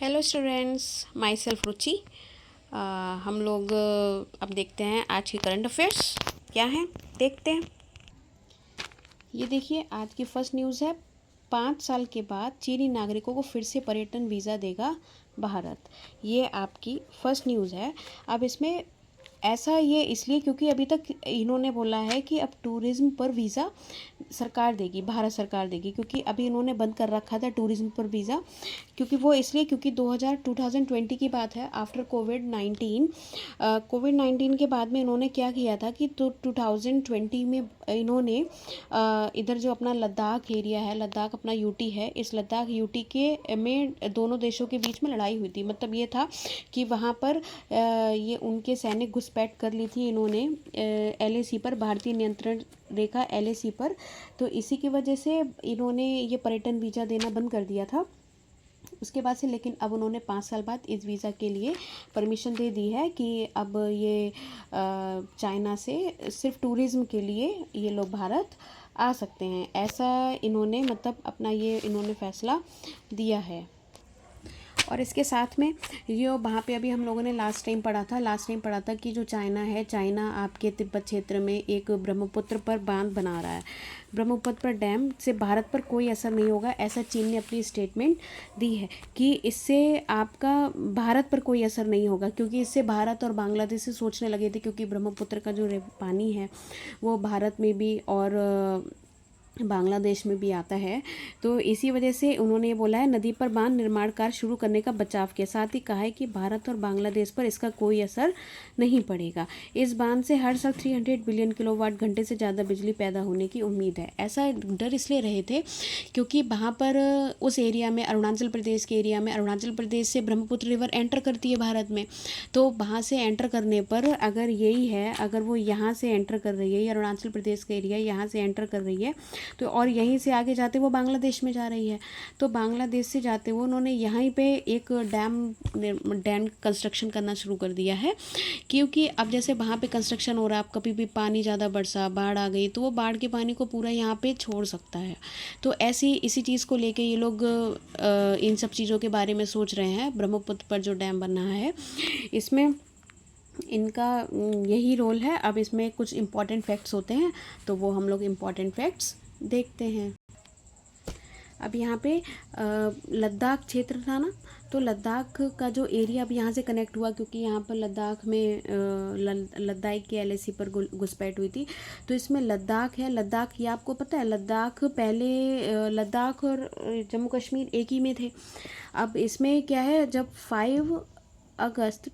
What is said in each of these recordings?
Hello students, my self रुचि। हम लोग अब देखते हैं आज की करंट अफेयर्स क्या हैं। देखते हैं। ये देखिए, आज की फर्स्ट न्यूज़ है। 5 साल के बाद चीनी नागरिकों को फिर से पर्यटन वीज़ा देगा भारत। ये आपकी फर्स्ट न्यूज़ है। अब इसमें ऐसा ये इसलिए क्योंकि अभी तक इन्होंने बोला है कि अब टूरिज़्म पर वीज़ा सरकार देगी, भारत सरकार देगी, क्योंकि अभी इन्होंने बंद कर रखा था टूरिज़्म पर वीज़ा। क्योंकि वो इसलिए क्योंकि 2020 की बात है, आफ्टर कोविड 19 के बाद में इन्होंने क्या किया था कि 2020 में इन्होंने इधर जो अपना लद्दाख एरिया है, लद्दाख अपना यूटी है, इस लद्दाख यूटी के में दोनों देशों के बीच में लड़ाई हुई थी। मतलब ये था कि वहाँ पर ये उनके सैनिक घुसपैठ कर ली थी इन्होंने LAC पर, भारतीय नियंत्रण रेखा LAC पर। तो इसी की वजह से इन्होंने ये पर्यटन वीज़ा देना बंद कर दिया था उसके बाद से। लेकिन अब उन्होंने 5 साल बाद इस वीज़ा के लिए परमिशन दे दी है कि अब ये चाइना से सिर्फ टूरिज़्म के लिए ये लोग भारत आ सकते हैं। ऐसा इन्होंने मतलब अपना ये इन्होंने फैसला दिया है। और इसके साथ में ये वहाँ पे अभी हम लोगों ने लास्ट टाइम पढ़ा था कि जो चाइना है, चाइना आपके तिब्बत क्षेत्र में एक ब्रह्मपुत्र पर बांध बना रहा है। ब्रह्मपुत्र डैम से भारत पर कोई असर नहीं होगा, ऐसा चीन ने अपनी स्टेटमेंट दी है कि इससे आपका भारत पर कोई असर नहीं होगा। क्योंकि इससे भारत और बांग्लादेश से सोचने लगे थे, क्योंकि ब्रह्मपुत्र का जो पानी है वो भारत में भी और बांग्लादेश में भी आता है। तो इसी वजह से उन्होंने ये बोला है, नदी पर बांध निर्माण कार्य शुरू करने का बचाव के साथ ही कहा है कि भारत और बांग्लादेश पर इसका कोई असर नहीं पड़ेगा। इस बांध से हर साल 300 बिलियन किलोवाट घंटे से ज़्यादा बिजली पैदा होने की उम्मीद है। ऐसा डर इसलिए रहे थे क्योंकि वहाँ पर उस एरिया में, अरुणाचल प्रदेश के एरिया में, अरुणाचल प्रदेश से ब्रह्मपुत्र रिवर एंटर करती है भारत में। तो वहाँ से एंटर करने पर अगर यही है, अगर वो यहाँ से एंटर कर रही है, अरुणाचल प्रदेश का एरिया यहाँ से एंटर कर रही है, तो और यहीं से आगे जाते वो बांग्लादेश में जा रही है। तो बांग्लादेश से जाते हुए उन्होंने यहीं पे एक डैम कंस्ट्रक्शन करना शुरू कर दिया है। क्योंकि अब जैसे वहाँ पे कंस्ट्रक्शन हो रहा है, अब कभी भी पानी ज़्यादा बरसा, बाढ़ आ गई, तो वो बाढ़ के पानी को पूरा यहाँ पे छोड़ सकता है। तो ऐसी इसी चीज़ को लेके ये लोग इन सब चीज़ों के बारे में सोच रहे हैं। ब्रह्मपुत्र पर जो डैम बनना है, इसमें इनका यही रोल है। अब इसमें कुछ इम्पॉर्टेंट फैक्ट्स होते हैं, तो वो हम लोग इम्पॉर्टेंट फैक्ट्स देखते हैं। अब यहाँ पे लद्दाख क्षेत्र था ना, तो लद्दाख का जो एरिया अब यहाँ से कनेक्ट हुआ, क्योंकि यहाँ पर लद्दाख में लद्दाख के LAC पर घुसपैठ हुई थी। तो इसमें लद्दाख है, लद्दाख ये आपको पता है, लद्दाख पहले लद्दाख और जम्मू कश्मीर एक ही में थे। अब इसमें क्या है, जब 5 अगस्त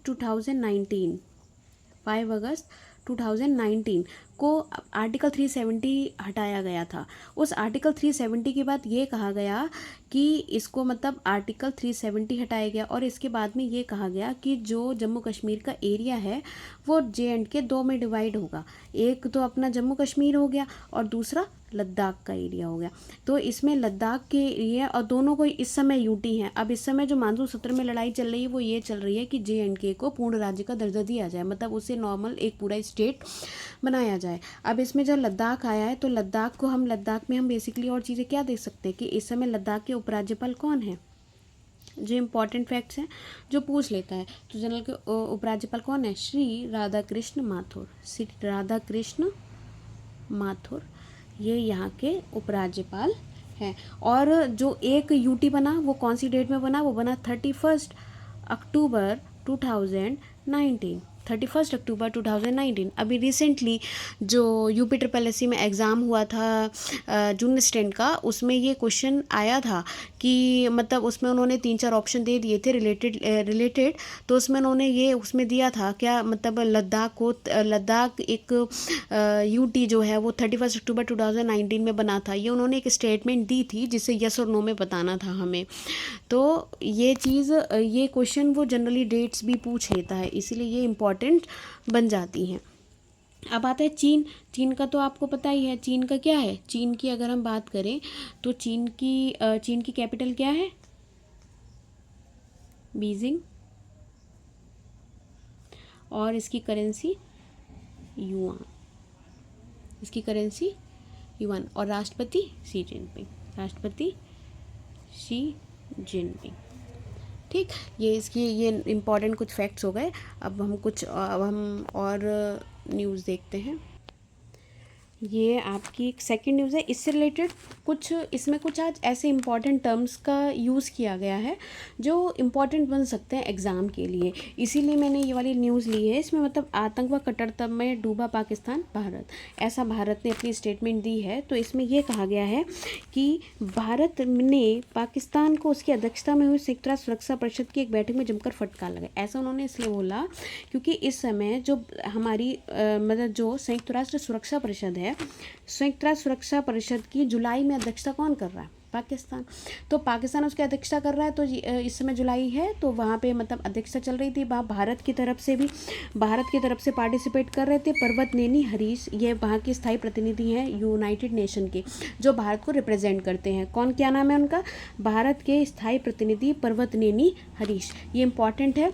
2019 को आर्टिकल 370 हटाया गया था। उस आर्टिकल 370 के बाद ये कहा गया कि इसको मतलब आर्टिकल 370 हटाया गया, और इसके बाद में ये कहा गया कि जो जम्मू कश्मीर का एरिया है वो J&K 2 में डिवाइड होगा। एक तो अपना जम्मू कश्मीर हो गया और दूसरा लद्दाख का एरिया हो गया। तो इसमें लद्दाख के एरिया और दोनों को इस समय यूटी हैं। अब इस समय जो मानसून सत्र में लड़ाई चल रही है वो ये चल रही है कि J&K को पूर्ण राज्य का दर्जा दिया जाए, मतलब उसे नॉर्मल एक पूरा स्टेट बनाया जाए। अब इसमें जब लद्दाख आया है, तो लद्दाख में हम बेसिकली और चीज़ें क्या देख सकते हैं कि इस समय लद्दाख के उपराज्यपाल कौन है। जो इम्पोर्टेंट फैक्ट्स हैं जो पूछ लेता है, तो जनरल के उपराज्यपाल कौन है, श्री राधाकृष्ण माथुर, ये यहाँ के उपराज्यपाल हैं। और जो एक यूटी बना वो कौन सी डेट में बना, वो बना 31 अक्टूबर 2019। अभी रिसेंटली जो UP SSC में एग्ज़ाम हुआ था जूनियर स्टैंड का, उसमें ये क्वेश्चन आया था कि मतलब उसमें उन्होंने 3-4 ऑप्शन दे दिए थे रिलेटेड। तो उसमें उन्होंने ये उसमें दिया था क्या, मतलब लद्दाख एक यूटी जो है वो 31 अक्टूबर 2019 में बना था। ये उन्होंने एक स्टेटमेंट दी थी जिसे यस और नो में बताना था हमें। तो ये चीज़, ये क्वेश्चन वो जनरली डेट्स भी पूछ लेता है, इसीलिए ये इम्पॉर्टेंट बन जाती हैं। अब आता है चीन का, तो आपको पता ही है चीन का क्या है। चीन की अगर हम बात करें तो चीन की कैपिटल क्या है, बीजिंग, और इसकी करेंसी युआन, और राष्ट्रपति शी जिनपिंग। ठीक ओके, ये इसकी ये इम्पॉर्टेंट कुछ फैक्ट्स हो गए। अब हम और न्यूज़ देखते हैं। ये आपकी एक सेकंड न्यूज़ है, इससे रिलेटेड इसमें कुछ आज ऐसे इंपॉर्टेंट टर्म्स का यूज़ किया गया है जो इम्पॉर्टेंट बन सकते हैं एग्ज़ाम के लिए, इसीलिए मैंने ये वाली न्यूज़ ली है। इसमें मतलब आतंकवाद कट्टरता में डूबा पाकिस्तान भारत, ऐसा भारत ने अपनी स्टेटमेंट दी है। तो इसमें यह कहा गया है कि भारत ने पाकिस्तान को उसकी अध्यक्षता में हुई संयुक्त राष्ट्र सुरक्षा परिषद की एक बैठक में जमकर फटकार लगाया। ऐसा उन्होंने इसलिए बोला क्योंकि इस समय जो हमारी मतलब जो संयुक्त राष्ट्र सुरक्षा परिषद है, संयुक्त राष्ट्र सुरक्षा परिषद की जुलाई में अध्यक्षता कौन कर रहा है? पाकिस्तान। तो पाकिस्तान उसकी अध्यक्षता कर रहा है, तो इस समय जुलाई है, तो वहाँ पे मतलब अध्यक्षता चल रही थी। वहाँ भारत की तरफ से पार्टिसिपेट कर रहे थे पर्वत नेनी हरीश, ये वहाँ के स्थायी प्रतिनिधि हैं यूनाइटेड नेशन के, जो भारत को रिप्रेजेंट करते हैं। कौन, क्या नाम है उनका? भारत के स्थायी प्रतिनिधि पर्वत नेनी हरीश, ये इम्पॉर्टेंट है।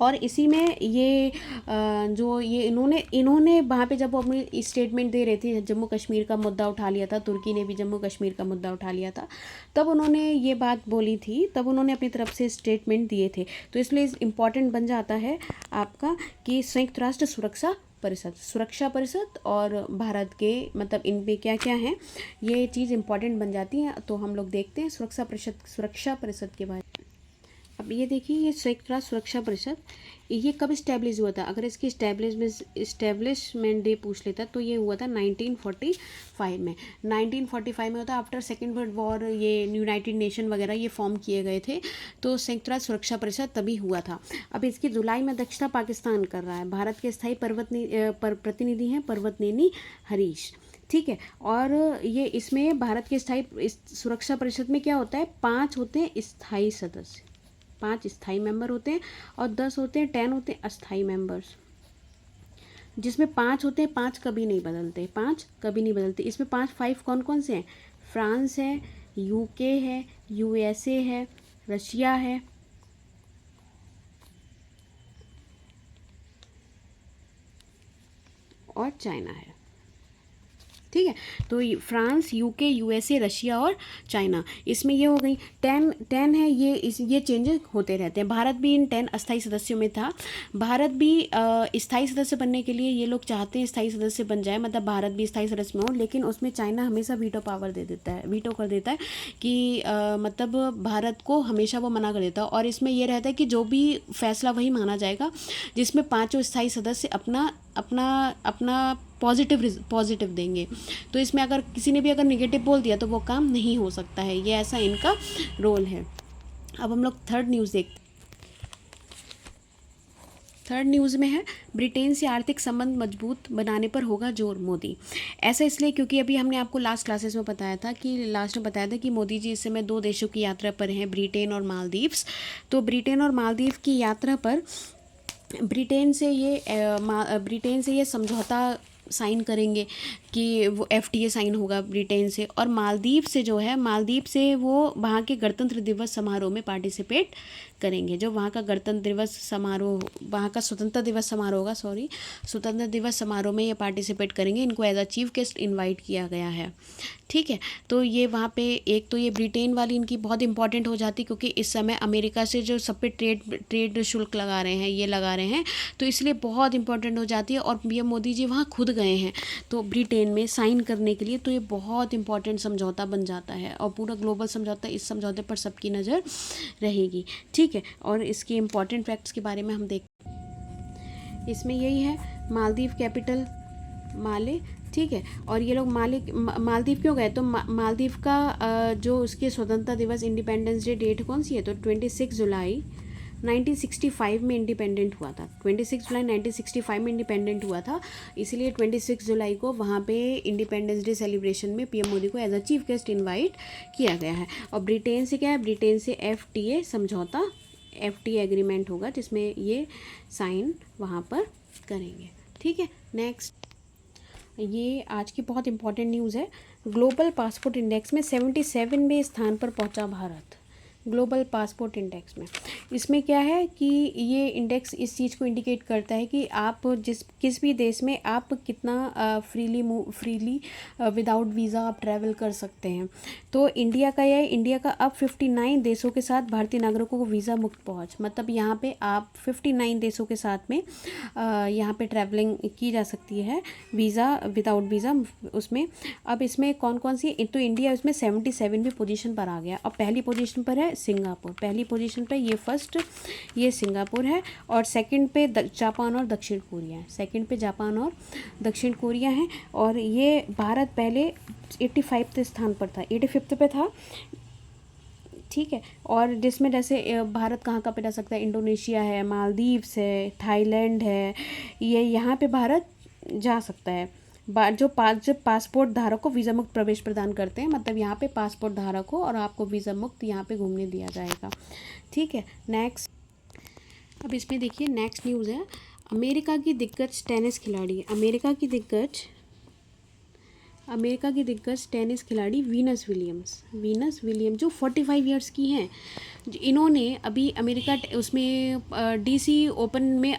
और इसी में ये जो ये इन्होंने वहाँ पे जब वो अपनी स्टेटमेंट दे रहे थे, जम्मू कश्मीर का मुद्दा उठा लिया था, तुर्की ने भी जम्मू कश्मीर का मुद्दा उठा लिया था, तब उन्होंने ये बात बोली थी, तब उन्होंने अपनी तरफ से स्टेटमेंट दिए थे। तो इसलिए इम्पॉर्टेंट बन जाता है आपका कि संयुक्त राष्ट्र सुरक्षा परिषद और भारत के मतलब इन पे क्या क्या है, ये चीज़ इम्पॉर्टेंट बन जाती है। तो हम लोग देखते हैं सुरक्षा परिषद के बारे में। अब ये देखिए, ये संयुक्त राष्ट्र सुरक्षा परिषद ये कब इस्टेब्लिश हुआ था? अगर इसकी इस्टेब्लिशमेंट डे पूछ लेता तो ये हुआ था 1945 में। 1945 में होता आफ्टर सेकेंड वर्ल्ड वॉर, ये यूनाइटेड नेशन वगैरह ये फॉर्म किए गए थे, तो संयुक्त राष्ट्र सुरक्षा परिषद तभी हुआ था। अब इसकी जुलाई में अध्यक्षता पाकिस्तान कर रहा है। भारत के स्थायी प्रतिनिधि हैं पर्वत नेनी हरीश, ठीक है। और ये इसमें भारत के स्थायी सुरक्षा परिषद में क्या होता है? 5 होते हैं स्थायी सदस्य, 5 स्थायी मेंबर होते हैं और 10 होते हैं 10 होते हैं अस्थायी मेंबर्स, जिसमें 5 होते हैं, 5 कभी नहीं बदलते। इसमें 5 कौन कौन से हैं? फ्रांस है, यूके है, यूएसए है, रशिया है और चाइना है, ठीक है। तो फ्रांस, यूके, यूएसए, रशिया और चाइना, इसमें ये हो गई 10 है। ये चेंजेस होते रहते हैं। भारत भी इन 10 अस्थायी सदस्यों में था। भारत भी स्थायी सदस्य बनने के लिए ये लोग चाहते हैं स्थायी सदस्य बन जाए, मतलब भारत भी स्थायी सदस्य में हो, लेकिन उसमें चाइना हमेशा वीटो कर देता है कि मतलब भारत को हमेशा वो मना कर देता है। और इसमें यह रहता है कि जो भी फैसला वही माना जाएगा जिसमें 5 स्थायी सदस्य अपना पॉजिटिव देंगे। तो इसमें अगर किसी ने भी अगर निगेटिव बोल दिया तो वो काम नहीं हो सकता है, ये ऐसा इनका रोल है। अब हम लोग थर्ड न्यूज़ में है, ब्रिटेन से आर्थिक संबंध मजबूत बनाने पर होगा जोर मोदी। ऐसा इसलिए क्योंकि अभी हमने आपको लास्ट क्लासेस में बताया था कि मोदी जी इस समय 2 देशों की यात्रा पर हैं, ब्रिटेन और मालदीव्स। तो ब्रिटेन और मालदीव की यात्रा पर ब्रिटेन से ये समझौता साइन करेंगे कि वो FTA साइन होगा ब्रिटेन से। और मालदीव से वो वहाँ के गणतंत्र दिवस समारोह में पार्टिसिपेट करेंगे। जो वहाँ का स्वतंत्रता दिवस समारोह में ये पार्टिसिपेट करेंगे। इनको as a chief guest invite किया गया है, ठीक है। तो ये वहाँ पे एक तो ये ब्रिटेन वाली इनकी बहुत इंपॉर्टेंट हो जाती, क्योंकि इस समय अमेरिका से जो सब पे ट्रेड शुल्क लगा रहे हैं, तो इसलिए बहुत इंपॉर्टेंट हो जाती है। और पीएम मोदी जी वहाँ खुद गए हैं तो ब्रिटेन में साइन करने के लिए, तो ये बहुत इंपॉर्टेंट समझौता बन जाता है और पूरा ग्लोबल समझौता, इस समझौते पर सबकी नज़र रहेगी, ठीक है। और इसके इंपॉर्टेंट फैक्ट्स के बारे में हम इसमें यही है, मालदीव कैपिटल माले, ठीक है। और ये लोग मालदीव क्यों गए? तो मालदीव का जो उसके स्वतंत्रता दिवस इंडिपेंडेंस डे डेट कौन सी है? तो 26 जुलाई 1965 में इंडिपेंडेंट हुआ था। 26 जुलाई 1965 में इंडिपेंडेंट हुआ था, इसीलिए 26 जुलाई को वहाँ पे इंडिपेंडेंस डे सेलिब्रेशन में पीएम मोदी को as a chief guest invite किया गया है। और ब्रिटेन से क्या है? ब्रिटेन से FTA एग्रीमेंट होगा, जिसमें ये साइन वहाँ पर करेंगे, ठीक है। नेक्स्ट, ये आज की बहुत इंपॉर्टेंट न्यूज़ है। ग्लोबल पासपोर्ट इंडेक्स में 77वें स्थान पर पहुंचा भारत। ग्लोबल पासपोर्ट इंडेक्स में। इसमें क्या है कि ये इंडेक्स इस चीज़ को इंडिकेट करता है कि आप किस भी देश में आप कितना फ्रीली विदाउट वीज़ा आप ट्रैवल कर सकते हैं। तो इंडिया का अब 59 देशों के साथ भारतीय नागरिकों को वीज़ा मुक्त पहुंच, मतलब यहाँ पे आप 59 देशों के साथ में यहाँ पे ट्रैवलिंग की जा सकती है वीज़ा विदाउट वीज़ा उसमें। अब इसमें कौन कौन सी, तो इंडिया इसमें 77वीं पोजीशन पर आ गया और पहली पोजीशन पर है सिंगापुर। पहली पोजीशन पे ये सिंगापुर है और सेकंड पे जापान और दक्षिण कोरिया है। सेकंड पे जापान और दक्षिण कोरिया है। और ये भारत पहले 85वें स्थान पर था, 85 पे था, ठीक है। और जिसमें जैसे भारत कहाँ कहाँ पे रह सकता है, इंडोनेशिया है, मालदीव्स है, थाईलैंड है, ये यहाँ पे भारत जा सकता है। जो पासपोर्ट धारक को वीज़ा मुक्त प्रवेश प्रदान करते हैं, मतलब यहाँ पे पासपोर्ट धारक हो और आपको वीज़ा मुक्त यहाँ पे घूमने दिया जाएगा, ठीक है। नेक्स्ट, अब इसमें देखिए नेक्स्ट न्यूज़ है, अमेरिका की दिग्गज टेनिस खिलाड़ी, अमेरिका की दिग्गज टेनिस खिलाड़ी वीनस विलियम्स जो 45 इयर्स की हैं, इन्होंने अभी अमेरिका उसमें डीसी ओपन में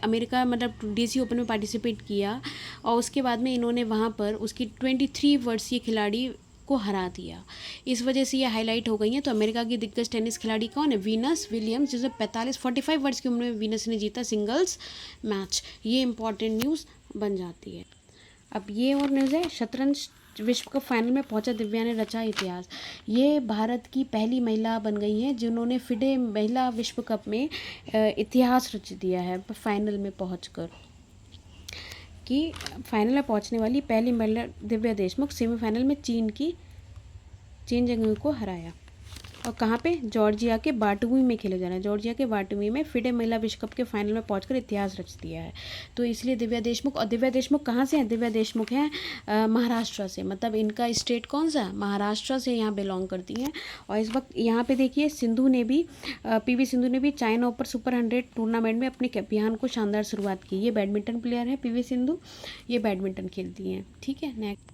पार्टिसिपेट किया और उसके बाद में इन्होंने वहाँ पर उसकी 23 वर्षीय खिलाड़ी को हरा दिया। इस वजह से ये हाईलाइट हो गई हैं। तो अमेरिका की दिग्गज टेनिस खिलाड़ी कौन है? वीनस विलियम्स, जिसे 45 वर्ष की उम्र में वीनस ने जीता सिंगल्स मैच। ये इंपॉर्टेंट न्यूज़ बन जाती है। अब ये और न्यूज़ है, शतरंज विश्व कप फाइनल में पहुंचा दिव्या ने रचा इतिहास। ये भारत की पहली महिला बन गई हैं जिन्होंने फिडे महिला विश्व कप में इतिहास रच दिया है, फाइनल में पहुंचकर, कि फाइनल में पहुंचने वाली पहली महिला दिव्या देशमुख सेमीफाइनल में चीन जंगजू को हराया। और कहाँ पे? जॉर्जिया के बाटुमी में खेले जा रहे हैं। जॉर्जिया के बाटुमी में फिडे महिला विश्व कप के फाइनल में पहुंचकर इतिहास रच दिया है। तो इसलिए दिव्या देशमुख, और दिव्या देशमुख कहाँ से हैं? दिव्या देशमुख हैं महाराष्ट्र से, मतलब इनका स्टेट कौन सा? महाराष्ट्र से यहाँ बिलोंग करती हैं। और इस वक्त यहाँ पे देखिए PV सिंधु ने भी चाइना ओपन सुपर 100 टूर्नामेंट में अपने अभियान को शानदार शुरुआत की। ये बैडमिंटन प्लेयर है PV सिंधु, ये बैडमिंटन खेलती हैं, ठीक है। नेक्स्ट,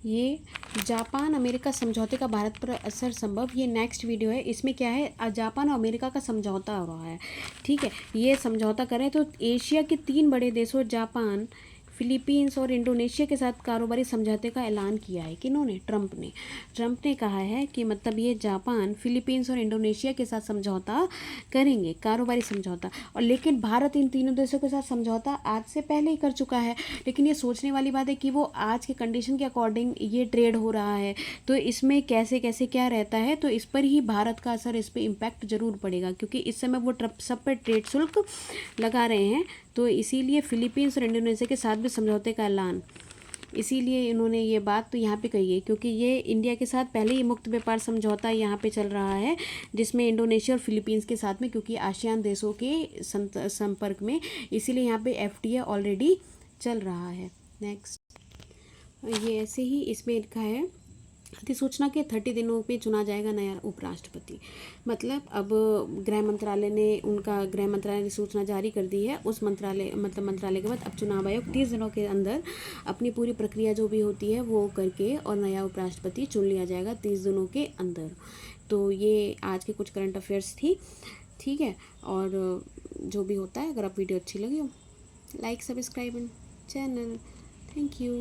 ये जापान अमेरिका समझौते का भारत पर असर संभव, ये नेक्स्ट वीडियो है। इसमें क्या है, जापान और अमेरिका का समझौता हो रहा है, ठीक है। ये समझौता करें तो एशिया के 3 बड़े देशों जापान, फिलीपींस और इंडोनेशिया के साथ कारोबारी समझौते का ऐलान किया है। किन्होंने? ट्रंप ने कहा है कि मतलब ये जापान, फिलीपींस और इंडोनेशिया के साथ समझौता करेंगे, कारोबारी समझौता। और लेकिन भारत इन तीनों देशों के साथ समझौता आज से पहले ही कर चुका है। लेकिन ये सोचने वाली बात है कि वो आज के कंडीशन के अकॉर्डिंग ये ट्रेड हो रहा है, तो इसमें कैसे कैसे क्या रहता है, तो इस पर ही भारत का असर, इस पर इम्पैक्ट जरूर पड़ेगा, क्योंकि इस समय वो सब पर ट्रेड शुल्क लगा रहे हैं। तो इसीलिए फिलीपींस और इंडोनेशिया के साथ भी समझौते का ऐलान, इसीलिए इन्होंने ये बात तो यहाँ पे कही है, क्योंकि ये इंडिया के साथ पहले ही मुक्त व्यापार समझौता यहाँ पे चल रहा है, जिसमें इंडोनेशिया और फिलीपींस के साथ में, क्योंकि आसियान देशों के संपर्क में, इसीलिए यहाँ पे FTA ऑलरेडी चल रहा है। नेक्स्ट, ये ऐसे ही इसमें लिखा है, अधिसूचना के 30 दिनों में चुना जाएगा नया उपराष्ट्रपति। मतलब अब गृह मंत्रालय ने अधिसूचना जारी कर दी है। उस मंत्रालय के बाद अब चुनाव आयोग 30 दिनों के अंदर अपनी पूरी प्रक्रिया जो भी होती है वो करके और नया उपराष्ट्रपति चुन लिया जाएगा 30 दिनों के अंदर। तो ये आज के कुछ करंट अफेयर्स थी, ठीक है। और जो भी होता है, अगर आप वीडियो अच्छी लगी हो, like, subscribe channel. Thank you.